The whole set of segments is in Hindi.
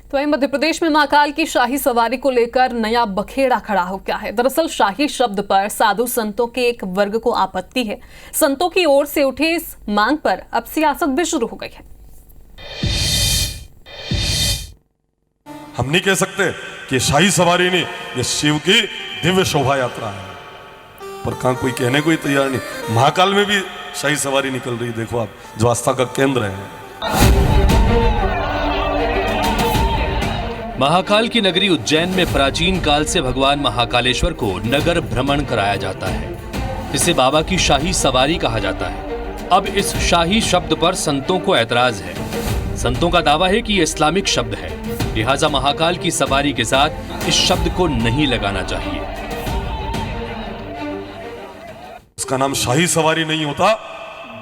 तो वहीं मध्य प्रदेश में महाकाल की शाही सवारी को लेकर नया बखेड़ा खड़ा हो गया है। दरअसल शाही शब्द पर साधु संतों के एक वर्ग को आपत्ति है। संतों की ओर से उठी इस मांग पर अब सियासत भी शुरू हो गई है। हम नहीं कह सकते कि शाही सवारी नहीं, ये शिव की दिव्य शोभा यात्रा है, पर कहां कोई कहने को ही तैयार नहीं। महाकाल में भी शाही सवारी निकल रही, देखो आप, जो आस्था का केंद्र है। महाकाल की नगरी उज्जैन में प्राचीन काल से भगवान महाकालेश्वर को नगर भ्रमण कराया जाता है, जिसे बाबा की शाही सवारी कहा जाता है। अब इस शाही शब्द पर संतों को ऐतराज है। संतों का दावा है कि ये इस्लामिक शब्द है, लिहाजा महाकाल की सवारी के साथ इस शब्द को नहीं लगाना चाहिए। उसका नाम शाही सवारी नहीं होता,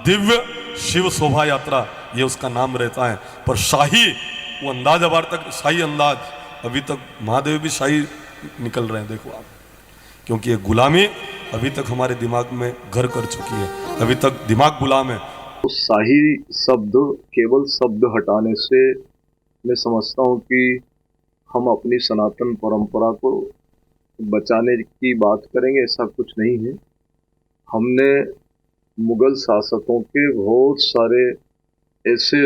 दिव्य शिव शोभा यात्रा ये उसका नाम रहता है। पर शाही वो अंदाज, अब तक शाही अंदाज, अभी तक महादेव भी शाही निकल रहे हैं, देखो आप, क्योंकि ये गुलामी अभी तक हमारे दिमाग में घर कर चुकी है, अभी तक दिमाग गुलाम है। तो शाही शब्द केवल शब्द हटाने से मैं समझता हूँ कि हम अपनी सनातन परंपरा को बचाने की बात करेंगे, ऐसा कुछ नहीं है। हमने मुगल शासकों के बहुत सारे ऐसे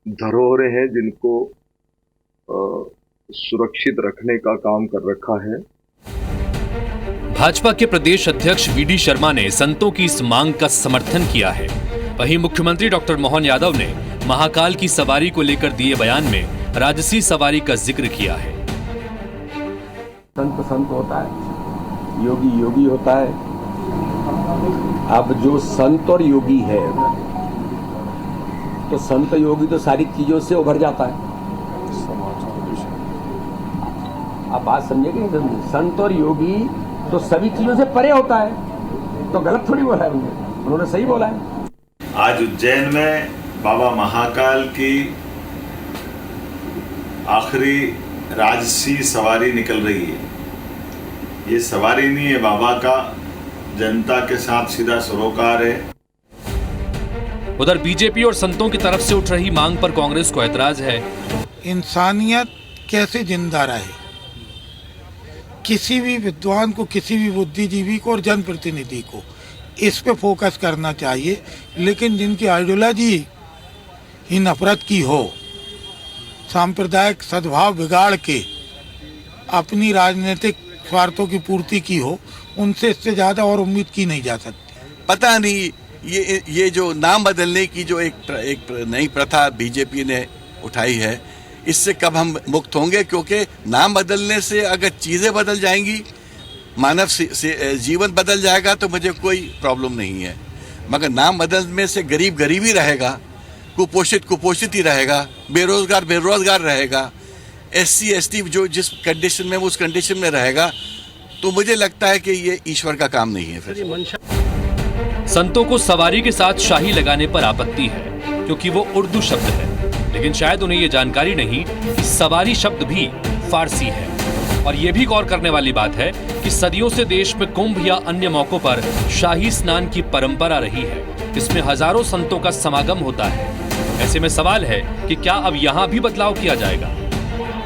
धरोहरें हैं जिनको सुरक्षित रखने का काम कर रखा है। भाजपा के प्रदेश अध्यक्ष वीडी शर्मा ने संतों की इस मांग का समर्थन किया है। वहीं मुख्यमंत्री डॉक्टर मोहन यादव ने महाकाल की सवारी को लेकर दिए बयान में राजसी सवारी का जिक्र किया है। संत संत होता है, योगी योगी होता है। अब जो संत और योगी है, तो संत योगी तो सारी चीजों से उभर जाता है। आप बात समझे कि संत और योगी तो सभी चीजों से परे होता है, तो गलत थोड़ी बोला है उन्होंने सही बोला है। आज उज्जैन में बाबा महाकाल की आखिरी राजसी सवारी निकल रही है। ये सवारी नहीं है बाबा का, जनता के साथ सीधा सरोकार है। उधर बीजेपी और संतों की तरफ से उठ रही मांग पर कांग्रेस को ऐतराज है। इंसानियत कैसे जिंदा रहे? किसी भी विद्वान को, किसी भी बुद्धिजीवी को और जनप्रतिनिधि को इस पे फोकस करना चाहिए, लेकिन जिनकी आइडियोलॉजी ही नफरत की हो, सांप्रदायिक सद्भाव बिगाड़ के अपनी राजनीतिक स्वार्थों की पूर्ति की हो, उनसे इससे ज्यादा और उम्मीद की नहीं जा सकती। पता नहीं ये जो नाम बदलने की जो एक नई प्रथा बीजेपी ने उठाई है, इससे कब हम मुक्त होंगे? क्योंकि नाम बदलने से अगर चीज़ें बदल जाएंगी, मानव जीवन बदल जाएगा, तो मुझे कोई प्रॉब्लम नहीं है। मगर नाम बदलने से गरीब गरीब ही रहेगा, कुपोषित कुपोषित ही रहेगा, बेरोजगार बेरोजगार रहेगा, SC ST जो जिस कंडीशन में उस कंडीशन में रहेगा, तो मुझे लगता है कि ये ईश्वर का काम नहीं है। फिर संतों को सवारी के साथ शाही लगाने पर आपत्ति है, क्योंकि वो उर्दू शब्द है, लेकिन शायद उन्हें ये जानकारी नहीं कि सवारी शब्द भी फारसी है। और ये भी गौर करने वाली बात है कि सदियों से देश में कुंभ या अन्य मौकों पर शाही स्नान की परंपरा रही है, जिसमें हजारों संतों का समागम होता है। ऐसे में सवाल है कि क्या अब यहाँ भी बदलाव किया जाएगा?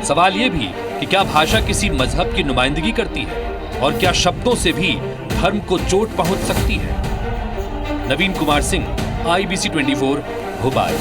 सवाल ये भी कि क्या भाषा किसी मजहब की नुमाइंदगी करती है, और क्या शब्दों से भी धर्म को चोट पहुंच सकती है? नवीन कुमार सिंह, IBC 24, भोपाल।